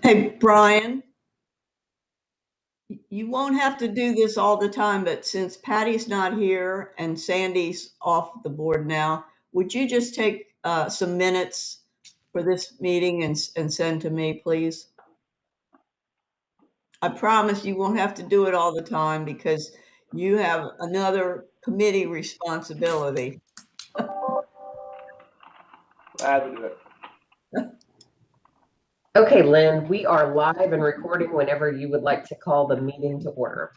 Hey, Brian, you won't have to do this all the time, but since Patty's not here and Sandy's off the board now, would you just take some minutes for this meeting and send to me, please? I promise you won't have to do it all the time because you have another committee responsibility. Glad to do it. Okay, Lynn, we are live and recording whenever you would like to call the meeting to order.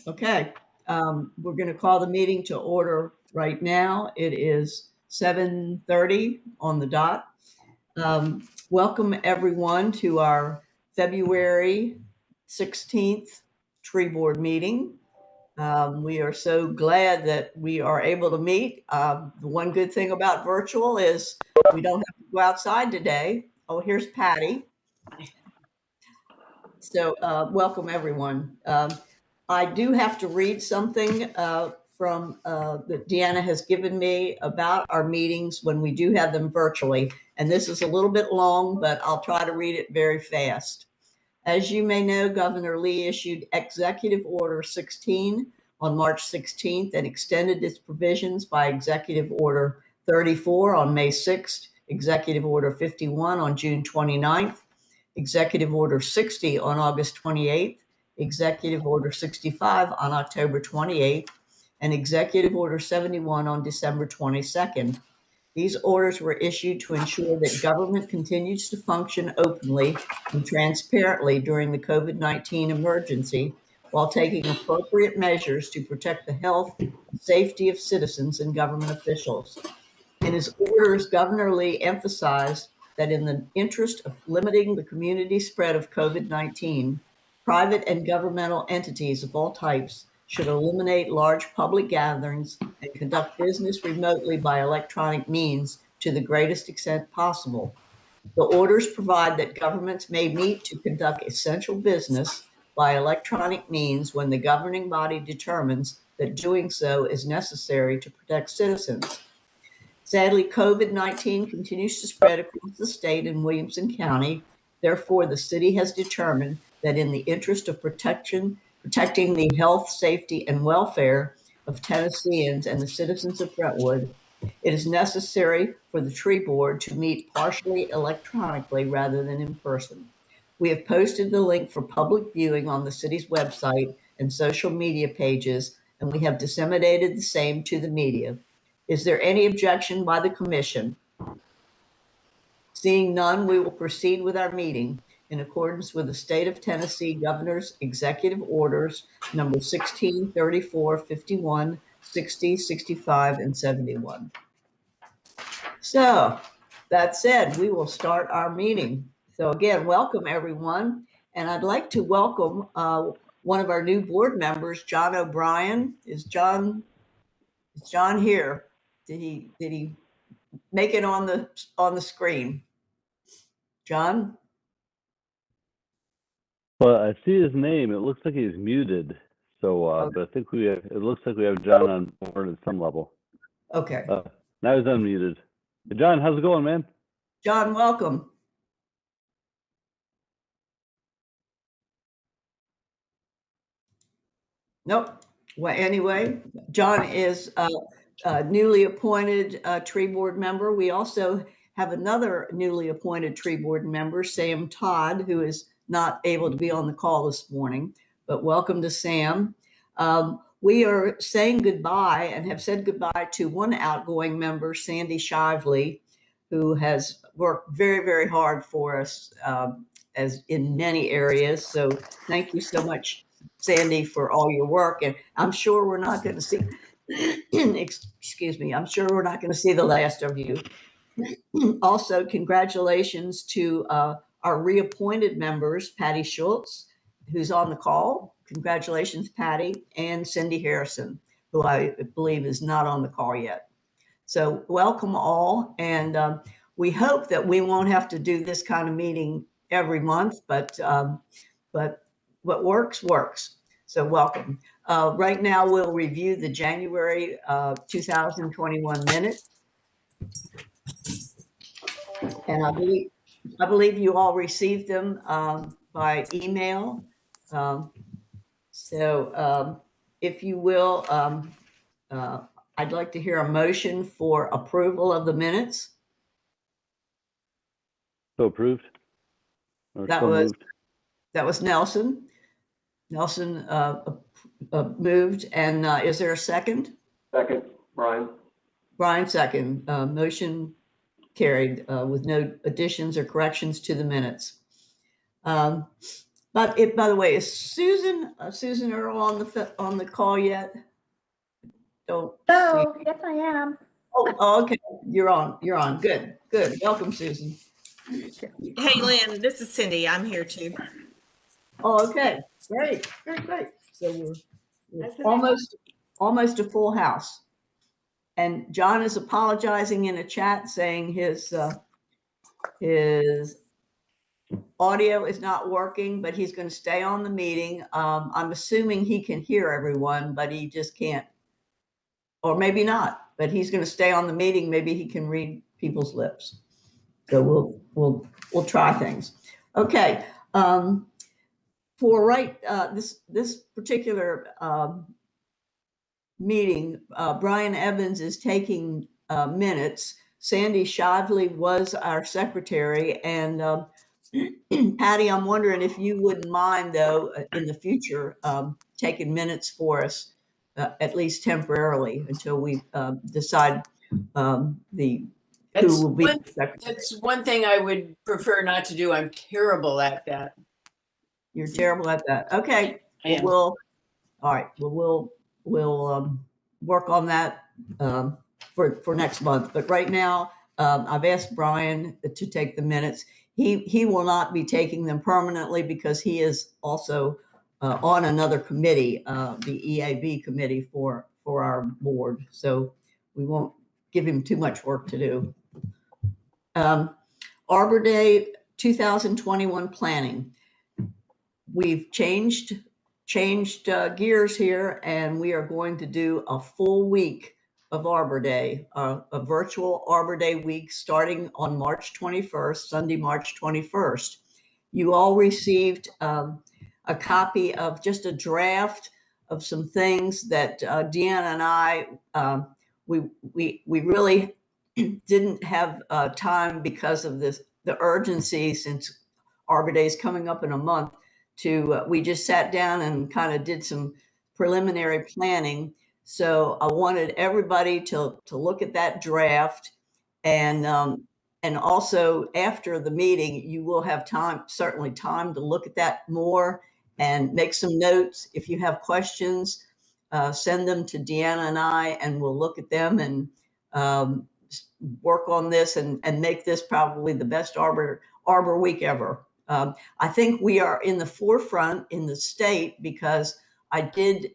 Okay, we're going to call the meeting to order right now. It is 7:30 on the dot. Welcome everyone to our February 16th tree board meeting. We are so glad that we are able to meet. The one good thing about virtual is we don't have to go outside today. Oh, here's Patty. So welcome everyone. I do have to read something from that Deanna has given me about our meetings when we do have them virtually. And this is a little bit long, but I'll try to read it very fast. As you may know, Governor Lee issued Executive Order 16 on March 16th and extended its provisions by Executive Order 34 on May 6th, Executive Order 51 on June 29th, Executive Order 60 on August 28th, Executive Order 65 on October 28th, and Executive Order 71 on December 22nd. These orders were issued to ensure that government continues to function openly and transparently during the COVID-19 emergency while taking appropriate measures to protect the health and safety of citizens and government officials. In his orders, Governor Lee emphasized that in the interest of limiting the community spread of COVID-19, private and governmental entities of all types should eliminate large public gatherings and conduct business remotely by electronic means to the greatest extent possible. The orders provide that governments may meet to conduct essential business by electronic means when the governing body determines that doing so is necessary to protect citizens. Sadly, COVID-19 continues to spread across the state and Williamson County. Therefore, the city has determined that in the interest of protecting the health, safety, and welfare of Tennesseans and the citizens of Brentwood, it is necessary for the tree board to meet partially electronically rather than in person. We have posted the link for public viewing on the city's website and social media pages, and we have disseminated the same to the media. Is there any objection by the commission? Seeing none, we will proceed with our meeting in accordance with the State of Tennessee Governor's Executive Orders number 16, 34, 51, 60, 65, and 71. So that said, we will start our meeting. So again, welcome everyone. And I'd like to welcome one of our new board members, John O'Brien. Is John here? Did he make it on the screen? John? Well, I see his name. It looks like he's muted. So, Okay. but I think it looks like we have John on board at some level. Okay. Now he's unmuted. Hey, John, how's it going, man? John, welcome. Nope. Well, anyway, John is a newly appointed tree board member. We also have another newly appointed tree board member, Sam Todd, who is not able to be on the call this morning, but welcome to Sam. We are saying goodbye and have said goodbye to one outgoing member, Sandy Shively, who has worked very, very hard for us as in many areas. So thank you so much, Sandy, for all your work. And I'm sure we're not going to see, excuse me, I'm sure we're not going to see the last of you. Also, congratulations to our reappointed members, Patty Schultz, who's on the call. Congratulations, Patty, and Cindy Harrison, who I believe is not on the call yet. So welcome all. And we hope that we won't have to do this kind of meeting every month, but what works, works. So welcome. Right now, we'll review the January 2021 minutes. And I believe I believe you all received them by email. So if you will, I'd like to hear a motion for approval of the minutes. So approved? Or That so was moved? That was Nelson. Nelson moved, and is there a second? Second, Brian. Brian second. Motion carried with no additions or corrections to the minutes. But by the way, is Susan Earl on the call yet? Don't see. Oh, yes, I am. Oh, okay. You're on. Good. Welcome, Susan. Hey, Lynn, this is Cindy. I'm here too. Oh, okay. Great. So we're almost a full house. And John is apologizing in a chat saying his audio is not working, but he's going to stay on the meeting. I'm assuming he can hear everyone, but he just can't, or maybe not, but he's going to stay on the meeting. Maybe he can read people's lips. So we'll try things. Okay. For this particular meeting, Brian Evans is taking minutes. Sandy Shively was our secretary, and Patty, I'm wondering if you wouldn't mind, though, in the future, taking minutes for us, at least temporarily, until we decide who will be the secretary. That's one thing I would prefer not to do. I'm terrible at that. You're terrible at that. Okay. I am. All right. Well, we'll work on that for next month. But right now, I've asked Brian to take the minutes. He will not be taking them permanently because he is also on another committee, the Eab Committee for our board. So we won't give him too much work to do. Arbor Day 2021 planning. We've changed gears here, and we are going to do a full week of Arbor Day, a virtual Arbor Day week starting on March 21st, Sunday, March 21st. You all received a copy of just a draft of some things that Deanna and I, we really didn't have time because of the urgency, since Arbor Day is coming up in a month. We just sat down and kind of did some preliminary planning. So I wanted everybody to look at that draft, and also after the meeting, you will have certainly time to look at that more and make some notes. If you have questions, send them to Deanna and I, and we'll look at them and work on this and make this probably the best Arbor week ever. I think we are in the forefront in the state because I did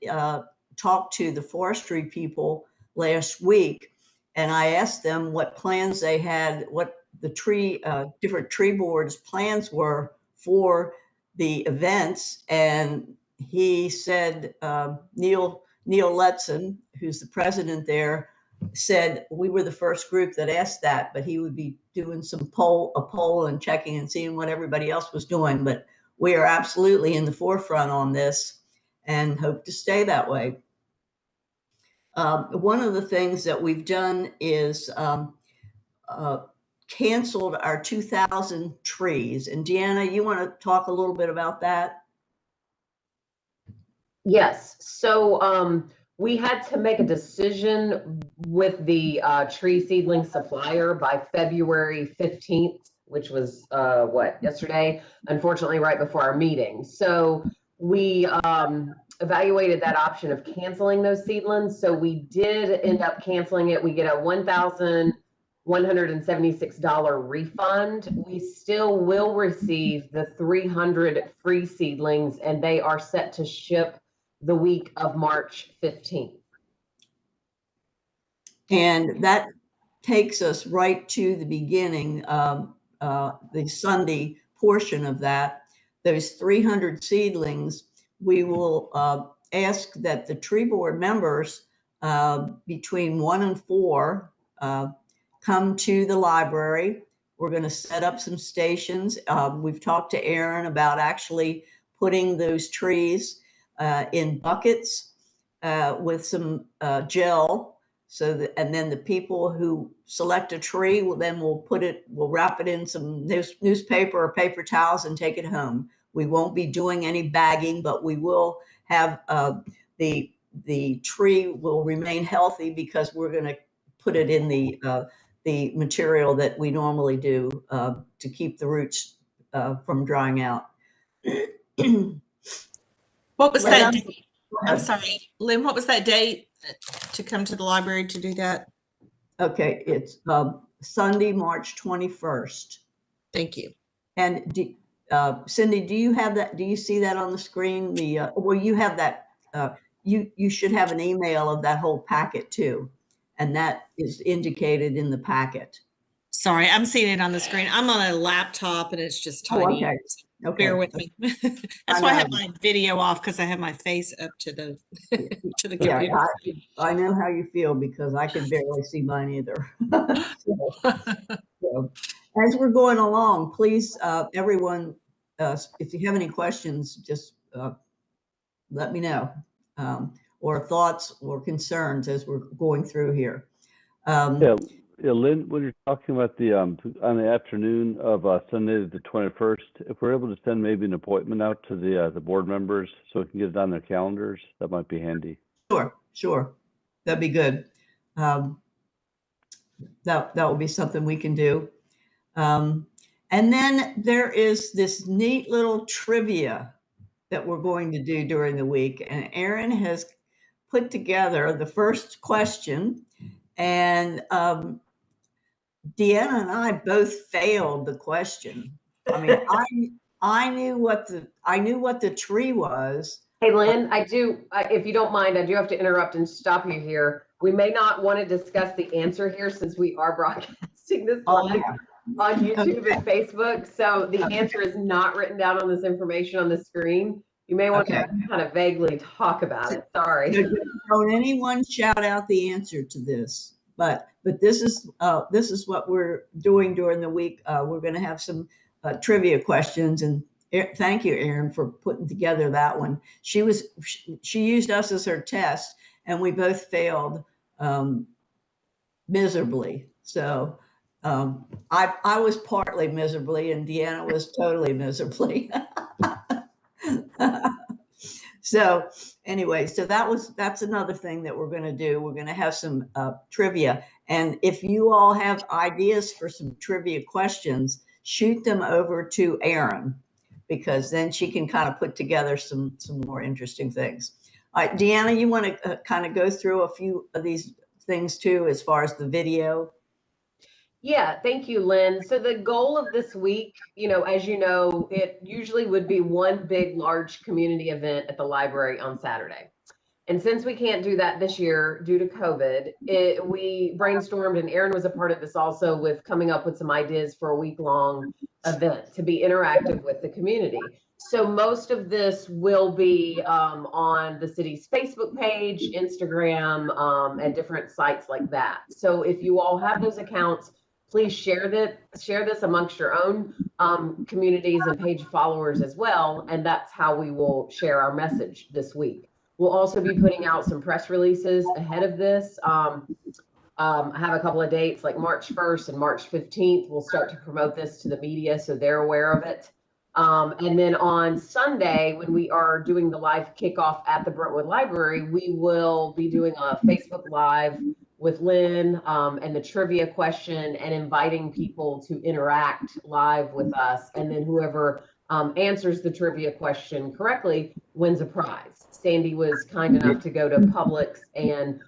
talk to the forestry people last week, and I asked them what plans they had, what the different tree boards' plans were for the events. And he said, Neil Letson, who's the president there, said we were the first group that asked that, but he would be doing a poll and checking and seeing what everybody else was doing. But we are absolutely in the forefront on this and hope to stay that way. One of the things that we've done is canceled our 2,000 trees. And Deanna, you want to talk a little bit about that? Yes. So we had to make a decision with the tree seedling supplier by February 15th, which was yesterday, unfortunately, right before our meeting. So we evaluated that option of canceling those seedlings. So we did end up canceling it. We get a $1,176 refund. We still will receive the 300 free seedlings, and they are set to ship the week of March 15th. And that takes us right to the beginning, the Sunday portion of that. Those 300 seedlings, we will ask that the tree board members between 1 and 4 come to the library We're going to set up some stations. We've talked to Aaron about actually putting those trees in buckets with some gel. So that, and then the people who select a tree will we'll wrap it in some newspaper or paper towels and take it home. We won't be doing any bagging, but we will have the tree will remain healthy because we're going to put it in the material that we normally do to keep the roots from drying out. What was that Lynn, date? I'm sorry, Lynn, what was that date to come to the library to do that? Okay, it's Sunday, March 21st. Thank you. And Cindy, do you have that? Do you see that on the screen? Well, you have that. You should have an email of that whole packet too, and that is indicated in the packet. Sorry, I'm seeing it on the screen. I'm on a laptop and it's just Oh, tiny. okay. Okay. Bear with me. That's why I have my video off, because I have my face up to the to the Yeah, computer. I know how you feel because I can barely see mine either. So, as we're going along, please, everyone, if you have any questions, just let me know, or thoughts or concerns as we're going through here. Yeah, Lynn, when you're talking about the on the afternoon of Sunday the 21st, if we're able to send maybe an appointment out to the board members so we can get it on their calendars, that might be handy. Sure, that'd be good. That will be something we can do. And then there is this neat little trivia that we're going to do during the week, and Aaron has put together the first question, and Deanna and I both failed the question. I mean, I knew what the tree was. Hey, Lynn, if you don't mind, I do have to interrupt and stop you here. We may not want to discuss the answer here since we are broadcasting this live on YouTube and Facebook. So the answer is not written down on this information on the screen. You may want to kind of vaguely talk about it. Sorry. Don't anyone shout out the answer to this, but this is what we're doing during the week. We're going to have some trivia questions, and thank you, Erin, for putting together that one. She used us as her test, and we both failed miserably. So I was partly miserably, and Deanna was totally miserably. So anyway, that's another thing that we're going to do. We're going to have some trivia, and if you all have ideas for some trivia questions, shoot them over to Erin, because then she can kind of put together some more interesting things. All right, Deanna, you want to kind of go through a few of these things too, as far as the video? Yeah, thank you, Lynn. So the goal of this week, as you know, it usually would be one big, large community event at the library on Saturday. And since we can't do that this year due to COVID, we brainstormed, and Erin was a part of this also, with coming up with some ideas for a week-long event to be interactive with the community. So most of this will be on the city's Facebook page, Instagram, and different sites like that. So if you all have those accounts, please share this amongst your own communities and page followers as well. And that's how we will share our message this week. We'll also be putting out some press releases ahead of this. I have a couple of dates, like March 1st and March 15th. We'll start to promote this to the media so they're aware of it. And then on Sunday, when we are doing the live kickoff at the Brentwood Library, we will be doing a Facebook Live with Lynn and the trivia question, and inviting people to interact live with us. And then whoever answers the trivia question correctly wins a prize. Sandy was kind enough to go to Publix and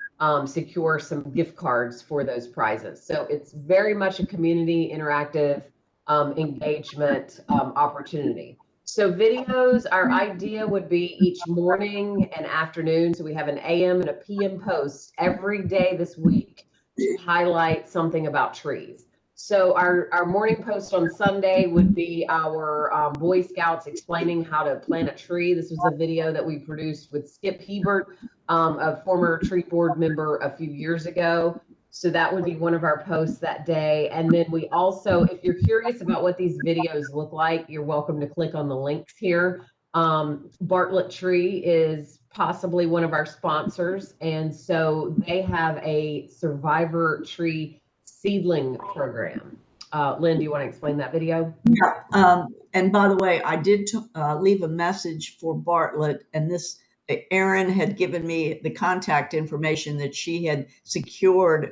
secure some gift cards for those prizes. So it's very much a community interactive engagement opportunity. So videos, our idea would be each morning and afternoon. So we have an AM and a PM post every day this week to highlight something about trees. So our morning post on Sunday would be our Boy Scouts explaining how to plant a tree. This was a video that we produced with Skip Hebert, a former tree board member, a few years ago. So that would be one of our posts that day. And then we also, if you're curious about what these videos look like, you're welcome to click on the links here. Bartlett Tree is possibly one of our sponsors. And so they have a survivor tree seedling program. Lynn, do you want to explain that video? Yeah. And by the way, I did leave a message for Bartlett, and this Erin had given me the contact information that she had secured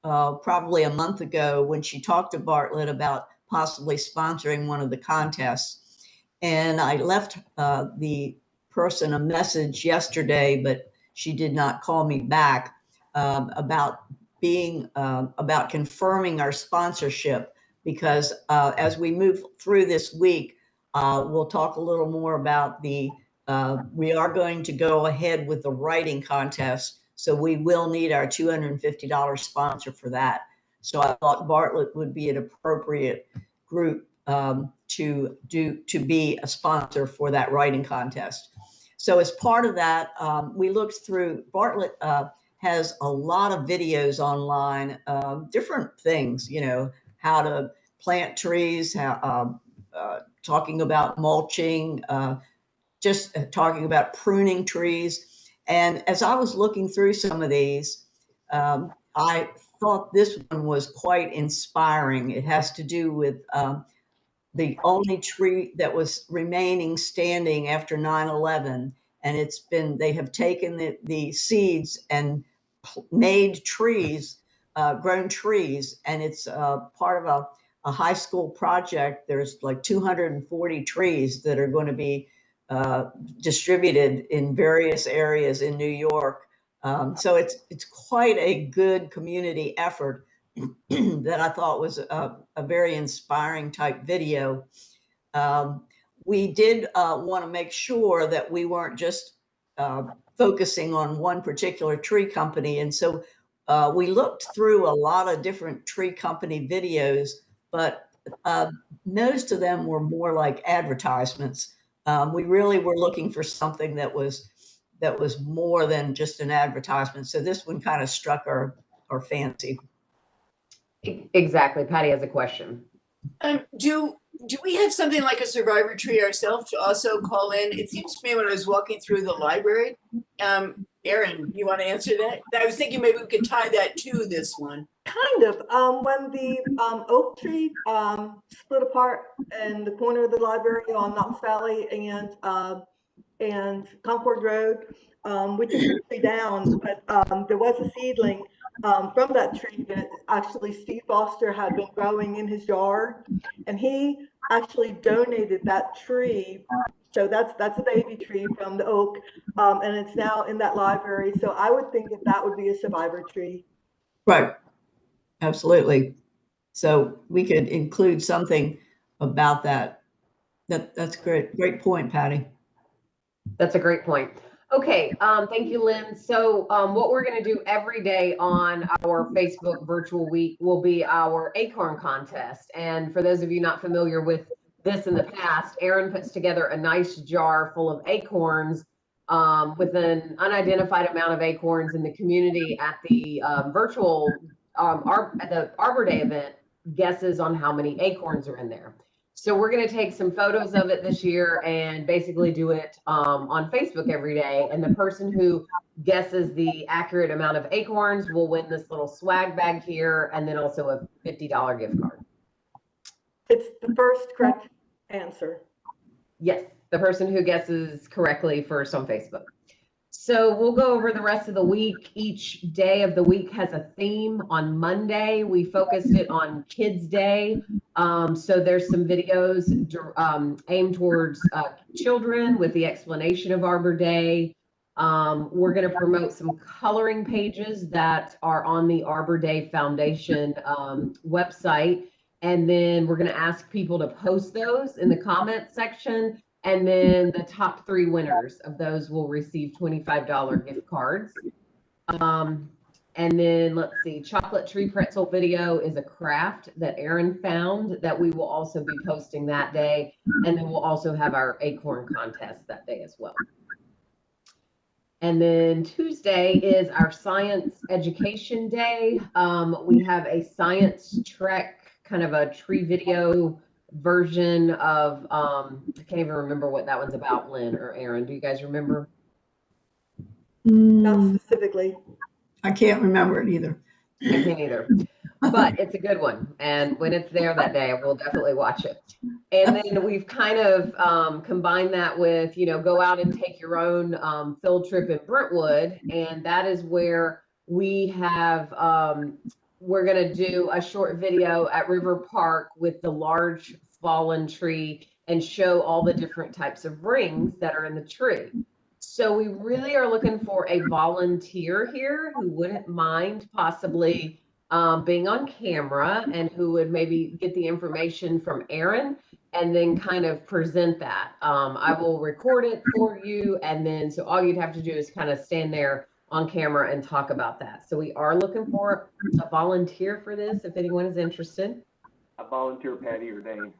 probably a month ago when she talked to Bartlett about possibly sponsoring one of the contests. And I left the person a message yesterday, but she did not call me back about about confirming our sponsorship, because as we move through this week, we'll talk a little more about we are going to go ahead with the writing contest. So we will need our $250 sponsor for that. So I thought Bartlett would be an appropriate group to be a sponsor for that writing contest. So as part of that, we looked through, Bartlett has a lot of videos online, different things, how to plant trees, how, talking about mulching, just talking about pruning trees. And as I was looking through some of these, I thought this one was quite inspiring. It has to do with the only tree that was remaining standing after 9/11. And they have taken the seeds and made trees, grown trees. And it's part of a high school project. There's like 240 trees that are going to be distributed in various areas in New York. So it's quite a good community effort that I thought was a very inspiring type video. We did want to make sure that we weren't just focusing on one particular tree company. And so we looked through a lot of different tree company videos, but most of them were more like advertisements. We really were looking for something that was more than just an advertisement. So this one kind of struck our fancy. Exactly. Patty has a question. Do we have something like a survivor tree ourselves to also call in? It seems to me when I was walking through the library, Erin, you want to answer that? I was thinking maybe we could tie that to this one. Kind of. When the oak tree split apart in the corner of the library on Knox Valley and Concord Road, which is actually down, but there was a seedling from that tree that actually Steve Foster had been growing in his yard, and he actually donated that tree. So that's a baby tree from the oak, and it's now in that library. So I would think that would be a survivor tree. Right. Absolutely. So we could include something about that. That's great. Great point, Patty. That's a great point. Okay, thank you, Lynn. So what we're going to do every day on our Facebook virtual week will be our Acorn Contest. And for those of you not familiar with this in the past, Erin puts together a nice jar full of acorns with an unidentified amount of acorns, in the community at the virtual at the Arbor Day event guesses on how many acorns are in there. So we're going to take some photos of it this year and basically do it on Facebook every day. And the person who guesses the accurate amount of acorns will win this little swag bag here, and then also a $50 gift card. It's the first correct answer. Yes, the person who guesses correctly first on Facebook. So we'll go over the rest of the week. Each day of the week has a theme. On Monday, we focused it on Kids Day. So there's some videos aimed towards children with the explanation of Arbor Day. We're going to promote some coloring pages that are on the Arbor Day Foundation website. And then we're going to ask people to post those in the comment section. And then the top 3 winners of those will receive $25 gift cards. And then let's see, chocolate tree pretzel video is a craft that Erin found that we will also be posting that day. And then we'll also have our Acorn Contest that day as well. And then Tuesday is our science education day. We have a science trek, kind of a tree video version of, I can't even remember what that one's about, Lynn or Aaron. Do you guys remember? Not specifically. I can't remember it either. I can't either, but it's a good one. And when it's there that day, we'll definitely watch it. And then we've kind of combined that with, go out and take your own field trip in Brentwood. And that is where we have, we're going to do a short video at River Park with the large fallen tree and show all the different types of rings that are in the tree. So we really are looking for a volunteer here who wouldn't mind possibly being on camera and who would maybe get the information from Aaron and then kind of present that. I will record it for you, and then so all you'd have to do is kind of stand there on camera and talk about that. So we are looking for a volunteer for this if anyone is interested. I volunteer Patty or Dane.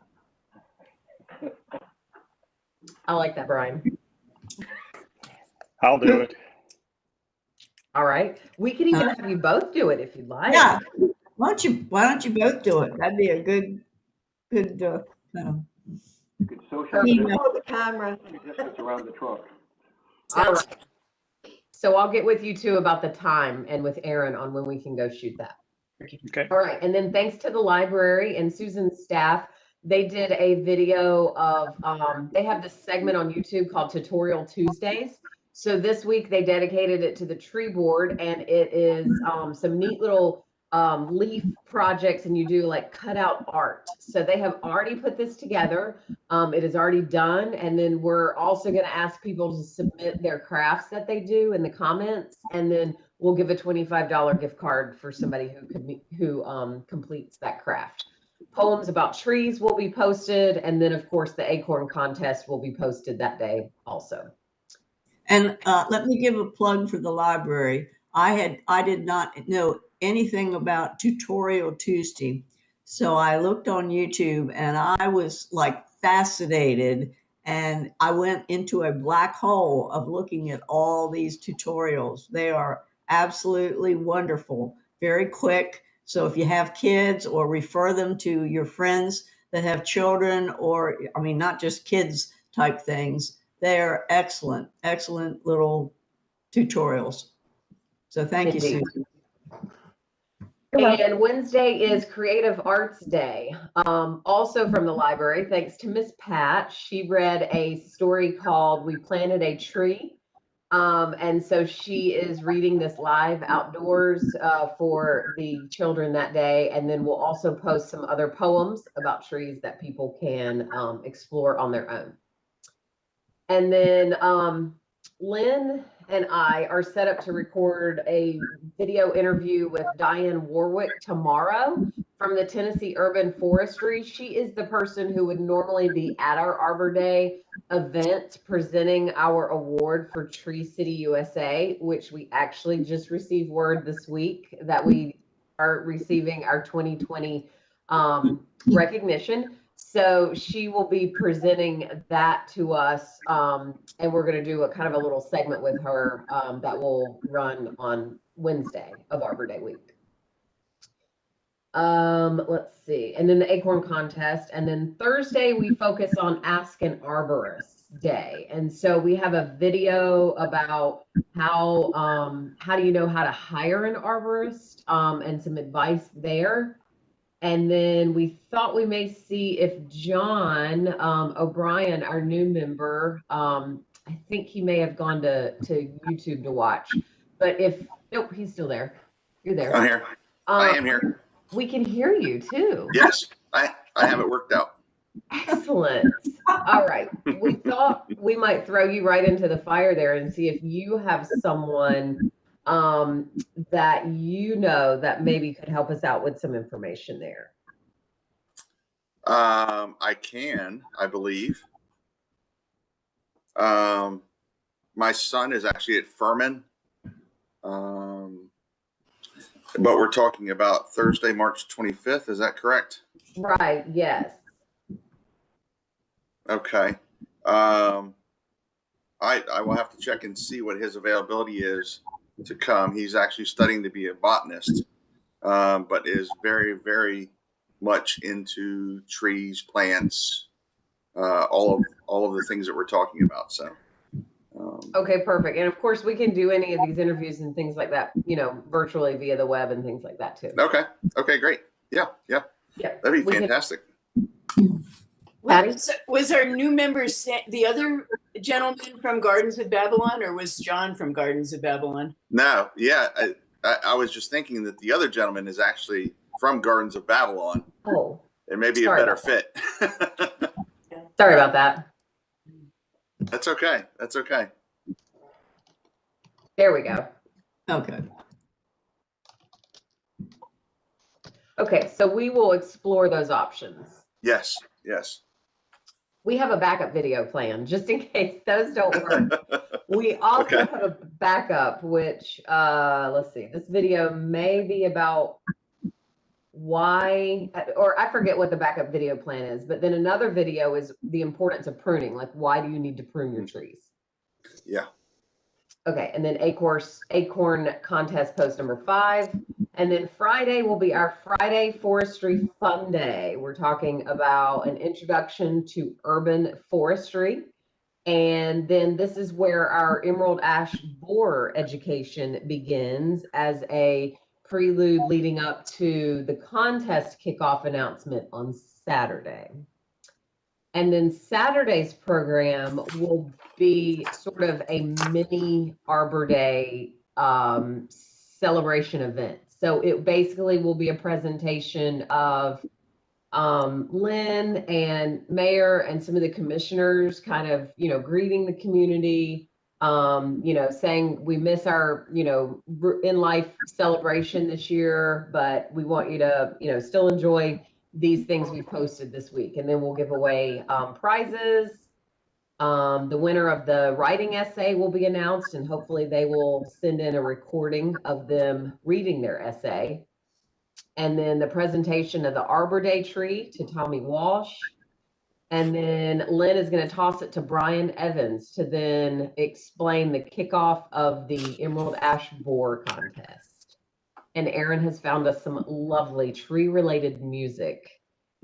I like that, Brian. I'll do it. All right. We could even have you both do it if you'd like. Yeah. Why don't you both do it? That'd be a good Good social. Email. Oh, the camera. Distance around the truck. All right. So I'll get with you too about the time and with Aaron on when we can go shoot that. Okay. All right. And then thanks to the library and Susan's staff, they did a video of, they have this segment on YouTube called Tutorial Tuesdays. So this week they dedicated it to the tree board, and it is some neat little leaf projects, and you do like cutout art. So they have already put this together. It is already done. And then we're also going to ask people to submit their crafts that they do in the comments. And then we'll give a $25 gift card for somebody who completes that craft. Poems about trees will be posted. And then of course the Acorn Contest will be posted that day also. And let me give a plug for the library. I did not know anything about Tutorial Tuesday. So I looked on YouTube and I was like fascinated, and I went into a black hole of looking at all these tutorials. They are absolutely wonderful, very quick. So if you have kids, or refer them to your friends that have children, or I mean, not just kids type things, they're excellent, excellent little tutorials. So thank you, Indeed. Susan. And Wednesday is Creative Arts Day. Also from the library, thanks to Miss Pat. She read a story called We Planted a Tree. And so she is reading this live outdoors for the children that day. And then we'll also post some other poems about trees that people can explore on their own. And then Lynn and I are set up to record a video interview with Diane Warwick tomorrow from the Tennessee Urban Forestry. She is the person who would normally be at our Arbor Day event presenting our award for Tree City USA, which we actually just received word this week that we are receiving our 2020 recognition. So she will be presenting that to us, and we're going to do a kind of a little segment with her that will run on Wednesday of Arbor Day week. Let's see, and then the Acorn Contest, and then Thursday we focus on Ask an Arborist Day, and so we have a video about how do you know how to hire an arborist, and some advice there. And then we thought we may see if John O'Brien, our new member, I think he may have gone to YouTube to watch. But if, nope, he's still there. You're there. I'm here. I am here. We can hear you too. Yes, I have it worked out. Excellent. All right. We thought we might throw you right into the fire there and see if you have someone that you know that maybe could help us out with some information there. I can, I believe. My son is actually at Furman. But we're talking about Thursday, March 25th. Is that correct? Right. Yes. Okay. I will have to check and see what his availability is to come. He's actually studying to be a botanist, but is very, very much into trees, plants, all of the things that we're talking about. So. Okay, perfect. And of course, we can do any of these interviews and things like that, virtually via the web and things like that too. Okay. Okay, great. Yeah. That'd be fantastic. Was our new member the other gentleman from Gardens of Babylon, or was John from Gardens of Babylon? No, yeah. I was just thinking that the other gentleman is actually from Gardens of Babylon. Oh. It may be a better fit. Sorry about that. That's okay. That's okay. There we go. Okay. Okay, so we will explore those options. Yes. We have a backup video plan just in case those don't work. We also have a backup, which, let's see, this video may be about why, or I forget what the backup video plan is, but then another video is the importance of pruning. Like, why do you need to prune your trees? Yeah. Okay, and then Acorn Contest post number 5. And then Friday will be our Friday Forestry Fun Day. We're talking about an introduction to urban forestry. And then this is where our Emerald Ash Borer education begins as a prelude leading up to the contest kickoff announcement on Saturday. And then Saturday's program will be sort of a mini Arbor Day celebration event. So it basically will be a presentation of Lynn and Mayor and some of the commissioners kind of, greeting the community, saying we miss our, in life celebration this year, but we want you to, still enjoy these things we posted this week. And then we'll give away prizes. The winner of the writing essay will be announced, and hopefully they will send in a recording of them reading their essay. And then the presentation of the Arbor Day tree to Tommy Walsh. And then Lynn is going to toss it to Brian Evans to then explain the kickoff of the Emerald Ash Borer contest. And Aaron has found us some lovely tree-related music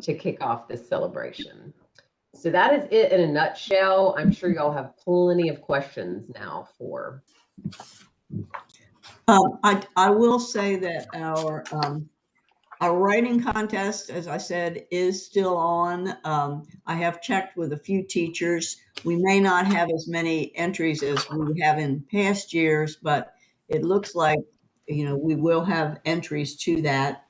to kick off this celebration. So that is it in a nutshell. I'm sure y'all have plenty of questions now for. I will say that our writing contest, as I said, is still on. I have checked with a few teachers. We may not have as many entries as we have in past years, but it looks like, we will have entries to that.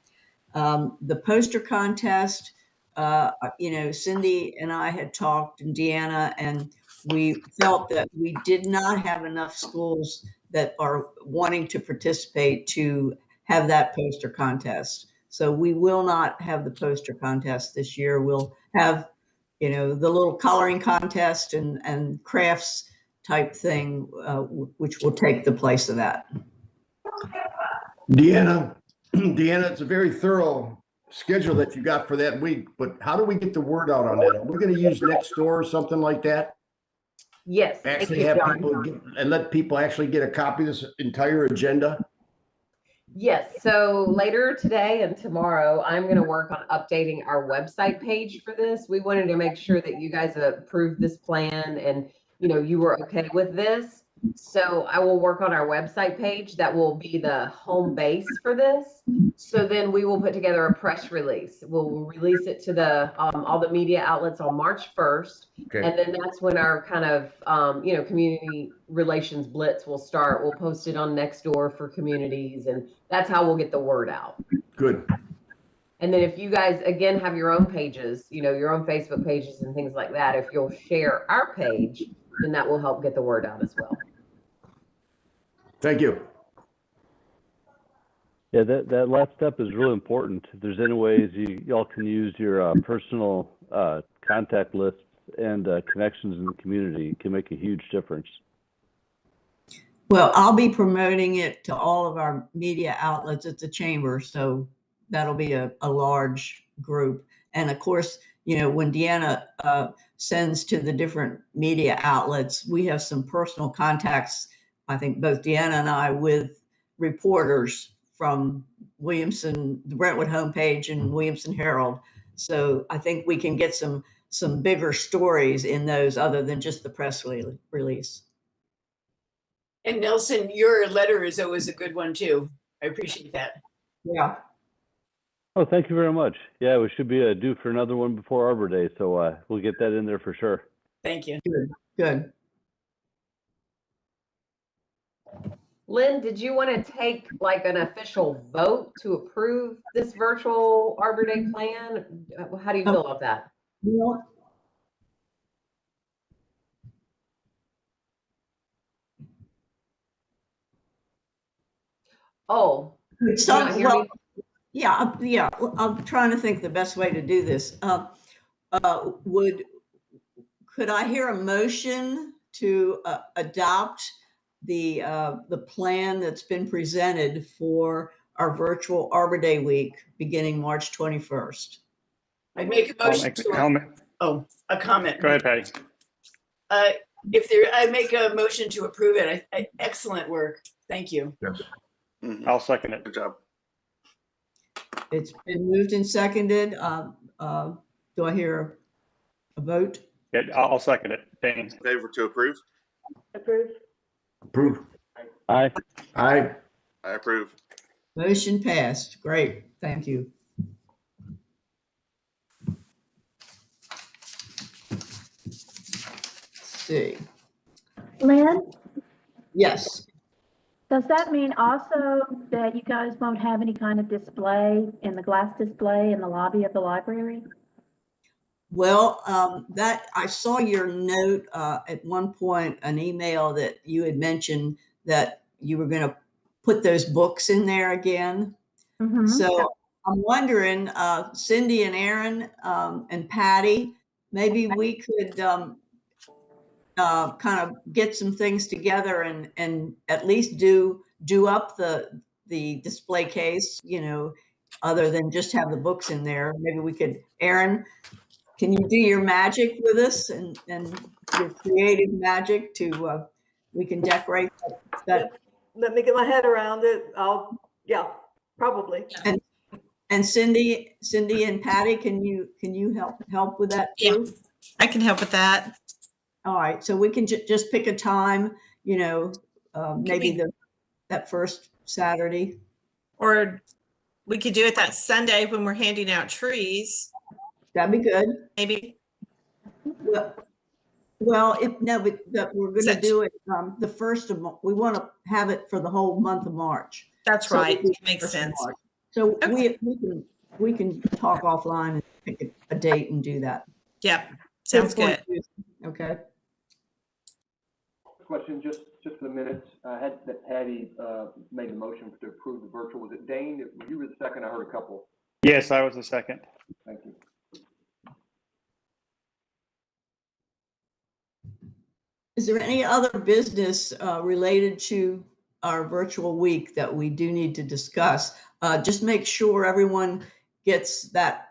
The poster contest, Cindy and I had talked, and Deanna, and we felt that we did not have enough schools that are wanting to participate to have that poster contest. So we will not have the poster contest this year. We'll have, the little coloring contest and crafts type thing, which will take the place of that. Deanna, it's a very thorough schedule that you got for that week, but how do we get the word out on that? Are we going to use Nextdoor or something like that? Yes. Actually have people and let people actually get a copy of this entire agenda? Yes. So later today and tomorrow, I'm going to work on updating our website page for this. We wanted to make sure that you guys approved this plan and, you were okay with this. So I will work on our website page. That will be the home base for this. So then we will put together a press release. We'll release it to the all the media outlets on March 1st. Okay. And then that's when our kind of, community relations blitz will start. We'll post it on Nextdoor for communities, and that's how we'll get the word out. Good. And then if you guys, again, have your own pages, your own Facebook pages and things like that, if you'll share our page, then that will help get the word out as well. Thank you. Yeah, that last step is really important. If there's any ways y'all can use your personal contact lists and connections in the community, it can make a huge difference. Well, I'll be promoting it to all of our media outlets at the chamber, so that'll be a large group. And of course, when Deanna sends to the different media outlets, we have some personal contacts, I think both Deanna and I, with reporters from Williamson, the Brentwood homepage and Williamson Herald. So I think we can get some bigger stories in those other than just the press release. And Nelson, your letter is always a good one too. I appreciate that. Yeah. Oh, thank you very much. Yeah, we should be due for another one before Arbor Day, so we'll get that in there for sure. Thank you. Good. Lynn, did you want to take like an official vote to approve this virtual Arbor Day plan? How do you feel about that? Well, Oh, did you not hear me? yeah. I'm trying to think the best way to do this. Could I hear a motion to adopt the plan that's been presented for our virtual Arbor Day week beginning March 21st? I'd make a motion a comment. Go ahead, Patty. I make a motion to approve it. Excellent work. Thank you. Yes. I'll second it. Good job. It's been moved and seconded. Do I hear a vote? Yeah, I'll second it. Dane. Favor to approve? Approve. Approve. Aye. Aye. I approve. Motion passed. Great. Thank you. Let's see. Lynn, Yes. does that mean also that you guys won't have any kind of display in the glass display in the lobby of the library? Well, that I saw your note at one point, an email that you had mentioned that you were going to put those books in there again. Mm-hmm. So I'm wondering, Cindy and Aaron and Patty, maybe we could kind of get some things together and at least do up the display case, other than just have the books in there. Maybe we could, Aaron, can you do your magic with us and your creative magic to we can decorate that. Let me get my head around it. Yeah, probably. And Cindy and Patty, can you help with that too? Yeah, I can help with that. All right, so we can just pick a time, maybe that first Saturday. Or we could do it that Sunday when we're handing out trees. That'd be good. Maybe. Well, but we're going to do it the first of March. We want to have it for the whole month of March. That's right. It makes sense. So Okay. we can talk offline and pick a date and do that. Yep. Sounds good. Okay. Question, just for the minutes, I had that Patty made the motion to approve the virtual. Was it Dane? You were the second. I heard a couple. Yes, I was the second. Thank you. Is there any other business related to our virtual week that we do need to discuss? Just make sure everyone gets that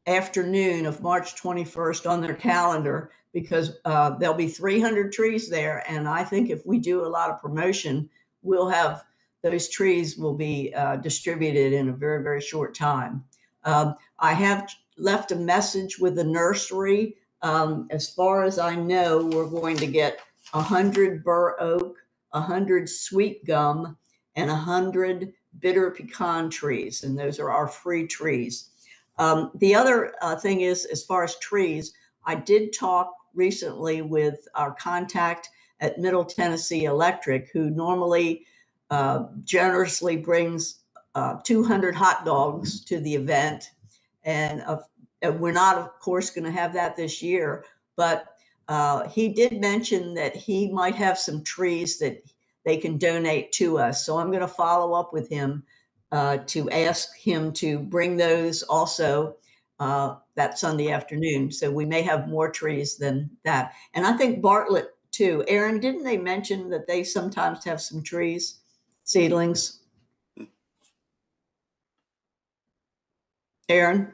afternoon of March 21st on their calendar, because there'll be 300 trees there. And I think if we do a lot of promotion, we'll have those trees will be distributed in a very, very short time. I have left a message with the nursery. As far as I know, we're going to get 100 bur oak, 100 sweet gum, and 100 bitter pecan trees. And those are our free trees. The other thing is, as far as trees, I did talk recently with our contact at Middle Tennessee Electric, who normally generously brings 200 hot dogs to the event. And we're not, of course, going to have that this year, but he did mention that he might have some trees that they can donate to us. So I'm going to follow up with him to ask him to bring those also that Sunday afternoon. So we may have more trees than that. And I think Bartlett too. Aaron, didn't they mention that they sometimes have some trees, seedlings? Aaron?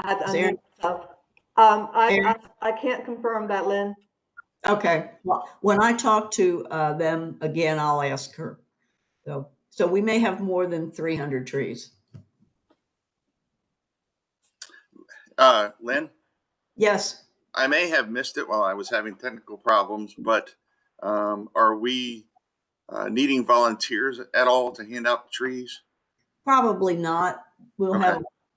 I had to Is there- unmute myself. I can't confirm that, Lynn. Okay, well, when I talk to them again, I'll ask her. So we may have more than 300 trees. Lynn, Yes, I may have missed it while I was having technical problems, but are we needing volunteers at all to hand out trees? probably not. We'll Okay.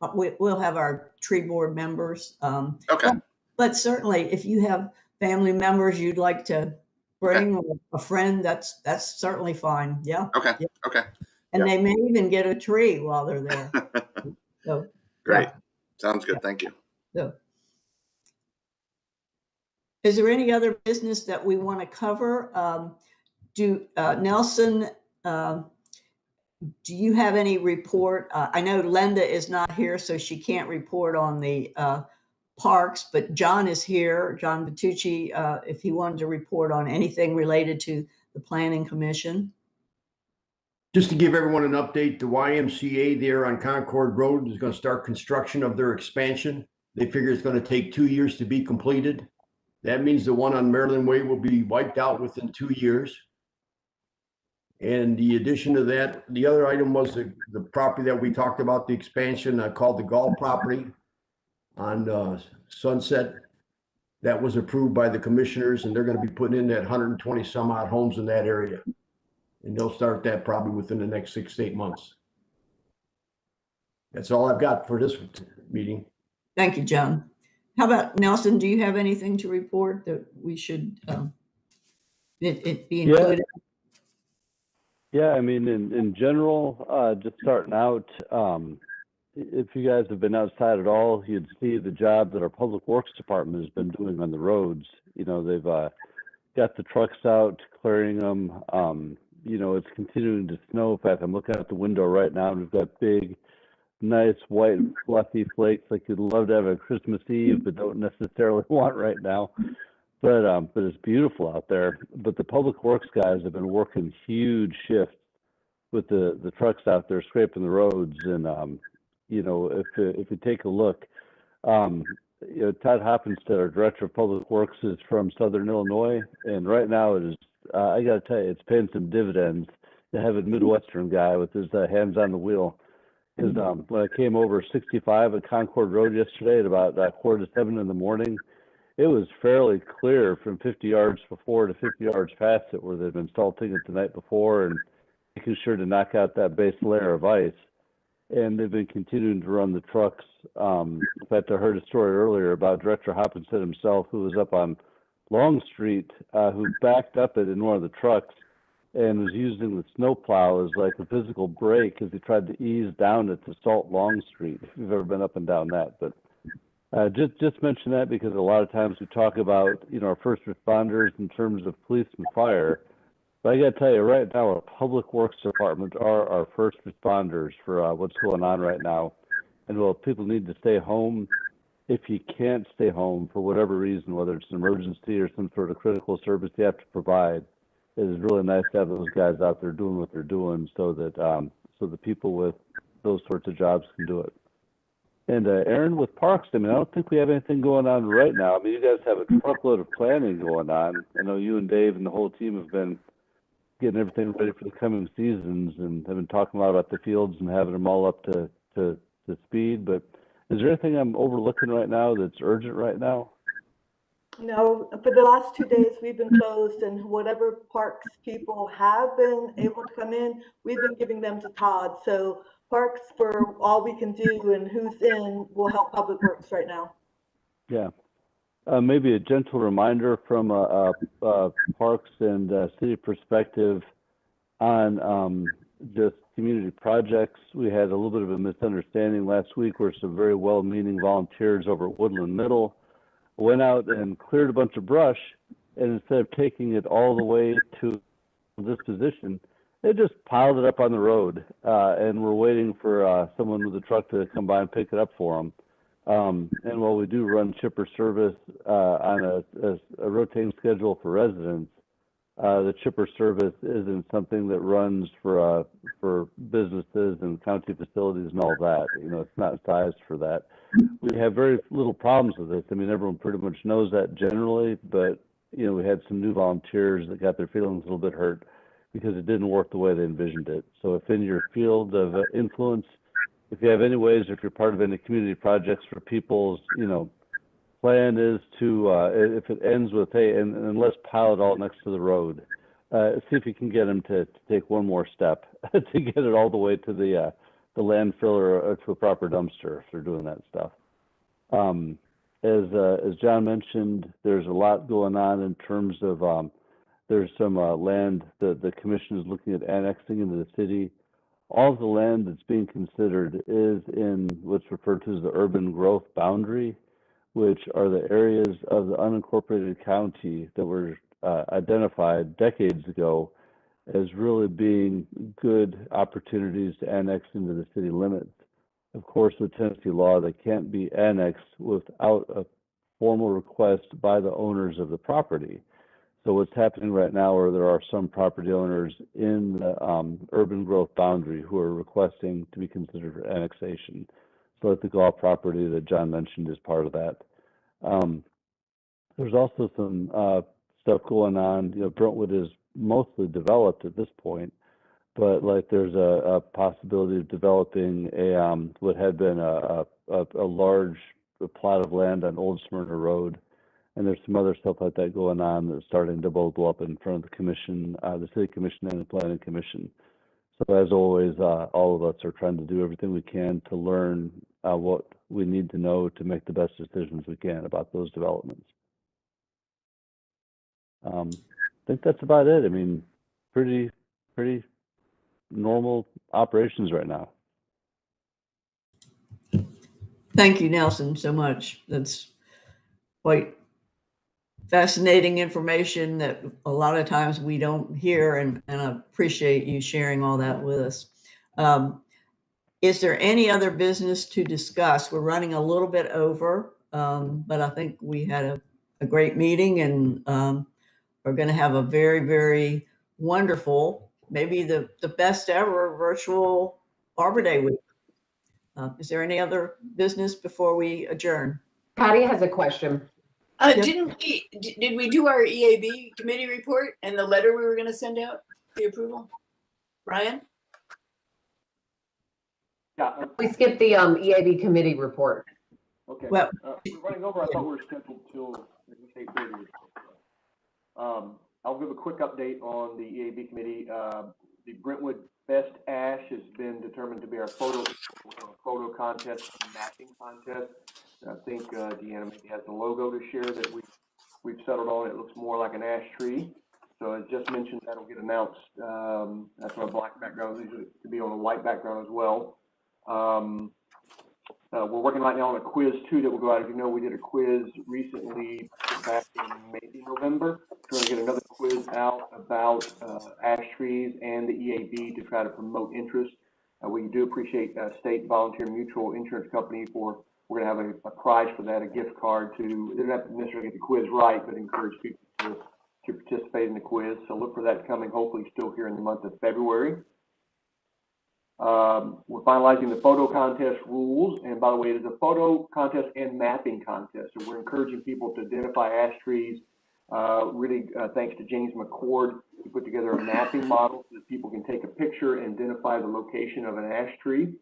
have, we'll have our tree board members. Okay. But certainly if you have family members you'd like to bring or a friend, that's certainly fine. Yeah. Okay. Yeah. Okay. And Yeah. they may even get a tree while they're there. So, Great. yeah. Sounds good. Thank you. So, is there any other business that we want to cover? Nelson, do you have any report? I know Linda is not here, so she can't report on the parks, but John is here, John Bertucci, if he wanted to report on anything related to the Planning Commission. Just to give everyone an update, the YMCA there on Concord Road is going to start construction of their expansion. They figure it's going to take 2 years to be completed. That means the one on Maryland Way will be wiped out within 2 years. And the addition to that, the other item was the property that we talked about, the expansion called the Gall property on Sunset. That was approved by the commissioners, and they're going to be putting in that 120 some odd homes in that area. And they'll start that probably within the next 6 to 8 months. That's all I've got for this meeting. Thank you, John. How about Nelson? Do you have anything to report that we should it be included? Yeah, I mean, in general, just starting out, if you guys have been outside at all, you'd see the job that our Public Works Department has been doing on the roads. You know, they've got the trucks out, clearing them. You know, it's continuing to snow. In fact, I'm looking out the window right now, and we've got big, nice, white, fluffy flakes like you'd love to have on Christmas Eve, but don't necessarily want right now. But it's beautiful out there. But the Public Works guys have been working huge shifts with the trucks out there scraping the roads. And you know, if you take a look, you know, Todd Hoppenstead, our Director of Public Works, is from Southern Illinois, and right now it is. I got to tell you, it's paying some dividends to have a Midwestern guy with his hands on the wheel. Because when I came over 65 at Concord Road yesterday at about 6:45 in the morning, it was fairly clear from 50 yards before to 50 yards past it, where they'd been salting it the night before and making sure to knock out that base layer of ice. And they've been continuing to run the trucks. In fact, I heard a story earlier about Director Hoppenstead himself, who was up on Long Street, who backed up it in one of the trucks and was using the snowplow as like a physical brake as he tried to ease down it to Salt Long Street, if you've ever been up and down that. But just mention that because a lot of times we talk about, you know, our first responders in terms of police and fire. But I got to tell you, right now, our Public Works Department are our first responders for what's going on right now. And while people need to stay home, if you can't stay home for whatever reason, whether it's an emergency or some sort of critical service you have to provide, it is really nice to have those guys out there doing what they're doing so that so the people with those sorts of jobs can do it. And Aaron, with parks, I mean, I don't think we have anything going on right now. I mean, you guys have a truckload of planning going on. I know you and Dave and the whole team have been getting everything ready for the coming seasons, and have been talking a lot about the fields and having them all up to speed. But is there anything I'm overlooking right now that's urgent right now? No, for the last 2 days, we've been closed, and whatever parks people have been able to come in, we've been giving them to Todd. So parks, for all we can do and who's in, will help Public Works right now. Yeah. Maybe a gentle reminder from a parks and city perspective on just community projects. We had a little bit of a misunderstanding last week where some very well-meaning volunteers over at Woodland Middle went out and cleared a bunch of brush, and instead of taking it all the way to this position, they just piled it up on the road, and we're waiting for someone with a truck to come by and pick it up for them. And while we do run chipper service on a rotating schedule for residents, The chipper service isn't something that runs for businesses and county facilities and all that. You know, it's not sized for that. We have very little problems with this. I mean, everyone pretty much knows that generally, but you know, we had some new volunteers that got their feelings a little bit hurt because it didn't work the way they envisioned it. So if in your field of influence, if you have any ways, if you're part of any community projects for people's, you know, plan is to, if it ends with, hey, and let's pile it all next to the road, see if you can get them to take one more step to get it all the way to the landfill or to a proper dumpster if they're doing that stuff. As John mentioned, there's a lot going on in terms of there's some land that the commission is looking at annexing into the city. All of the land that's being considered is in what's referred to as the urban growth boundary, which are the areas of the unincorporated county that were identified decades ago as really being good opportunities to annex into the city limits. Of course, with Tennessee law, they can't be annexed without a formal request by the owners of the property. So what's happening right now are there are some property owners in the urban growth boundary who are requesting to be considered for annexation. So the golf property that John mentioned is part of that. There's also some stuff going on. You know, Brentwood is mostly developed at this point, but like there's a possibility of developing a what had been a large plot of land on Old Smyrna Road, and there's some other stuff like that going on that's starting to bubble up in front of the commission, the city commission and the planning commission. So as always, all of us are trying to do everything we can to learn what we need to know to make the best decisions we can about those developments. I think that's about it. I mean, pretty normal operations right now. Thank you, Nelson, so much. That's quite fascinating information that a lot of times we don't hear, and I appreciate you sharing all that with us. Is there any other business to discuss? We're running a little bit over, but I think we had a great meeting, and we're going to have a very, very wonderful, maybe the best ever virtual Arbor Day week. Is there any other business before we adjourn? Patty has a question. Did we do our EAB committee report and the letter we were going to send out, the approval? Ryan? Yeah. We skipped the EAB committee report. Okay. Well, we're running over. I thought we were scheduled till 8:30. I'll give a quick update on the EAB committee. The Brentwood Best Ash has been determined to be our photo contest and mapping contest. I think Deanna maybe has the logo to share that we've settled on. It looks more like an ash tree. So as just mentioned, that'll get announced. That's on a black background, usually to be on a white background as well. We're working right now on a quiz too that will go out. As you know, we did a quiz recently back in maybe November. We're going to get another quiz out about ash trees and the EAB to try to promote interest. We do appreciate State Volunteer Mutual Insurance Company for, we're going to have a prize for that, a gift card to, they don't have to necessarily get the quiz right, but encourage people to participate in the quiz. So look for that coming, hopefully still here in the month of February. We're finalizing the photo contest rules, and by the way, it is a photo contest and mapping contest. So we're encouraging people to identify ash trees. Really, thanks to James McCord, he put together a mapping model so that people can take a picture and identify the location of an ash tree.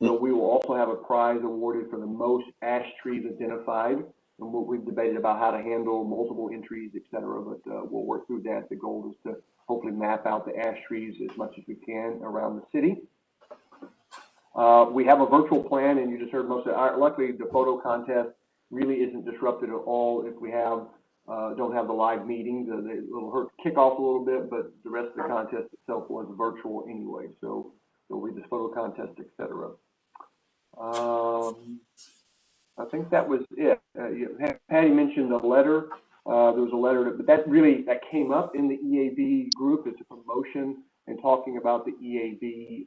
So we will also have a prize awarded for the most ash trees identified. And we've debated about how to handle multiple entries, et cetera, but we'll work through that. The goal is to hopefully map out the ash trees as much as we can around the city. We have a virtual plan, and you just heard most of it. Luckily, the photo contest really isn't disrupted at all if we have don't have the live meetings. It'll hurt kick off a little bit, but the rest of the contest itself was virtual anyway. So we just photo contest, etc. I think that was it. Patty mentioned a letter. There was a letter, but that came up in the EAB group. It's a promotion and talking about the EAB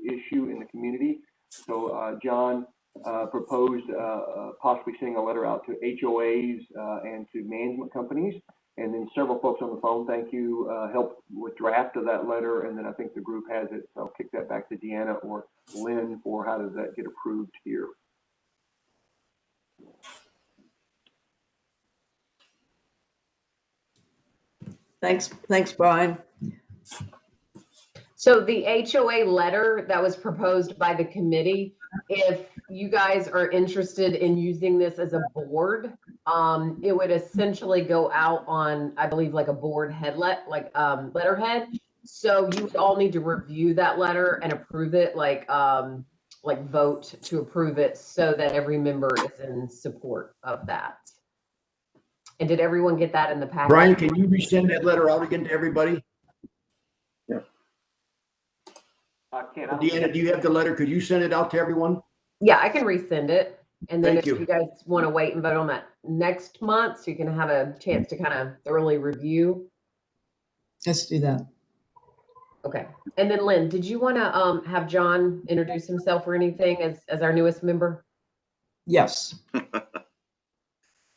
issue in the community. So John proposed possibly sending a letter out to HOAs and to management companies And then several folks on the phone, thank you, helped with draft of that letter. And then I think the group has it. So I'll kick that back to Deanna or Lynn for how does that get approved here. Thanks, Brian. So the HOA letter that was proposed by the committee, if you guys are interested in using this as a board, it would essentially go out on, I believe, like a board headlet, like letterhead. So you would all need to review that letter and approve it, like vote to approve it, so that every member is in support of that. And did everyone get that in the packet? Brian, can you resend that letter out again to everybody? Deanna, do you have the letter? Could you send it out to everyone? Yeah, I can resend it. And then Thank if you. you guys want to wait and vote on that next month, so you can have a chance to kind of thoroughly review. Let's do that. Okay. And then Lynn, did you want to have John introduce himself or anything as our newest member? Yes.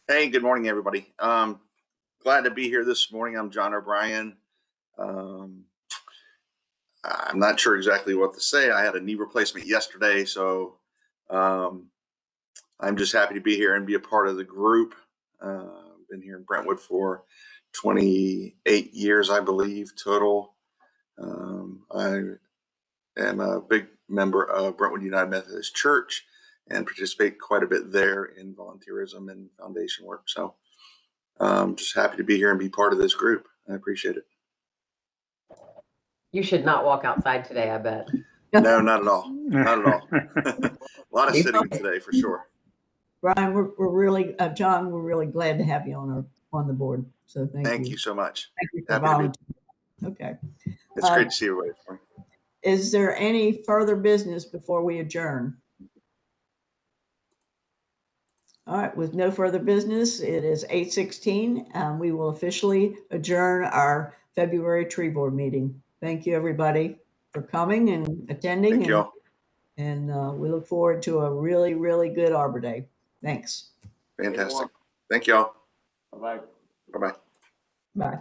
Hey, good morning, everybody. Glad to be here this morning. I'm John O'Brien. I'm not sure exactly what to say. I had a knee replacement yesterday, so I'm just happy to be here and be a part of the group. Been here in Brentwood for 28 years, I believe, total. I am a big member of Brentwood United Methodist Church and participate quite a bit there in volunteerism and foundation work. So just happy to be here and be part of this group. I appreciate it. You should not walk outside today, I bet. No, not at all. Not at all. A lot of sitting today for sure. Brian, we're really, John, we're really glad to have you on the board. So Thank you so much. Thank you for Happy to be. volunteering. Okay. It's great to see everybody this morning. Is there any further business before we adjourn? All right, with no further business, it is 8:16, and we will officially adjourn our February tree board meeting. Thank you, everybody, for coming and attending. Thank you all. And we look forward to a really, really good Arbor Day. Thanks. Fantastic. Thank you all. Bye-bye. Bye-bye. Bye.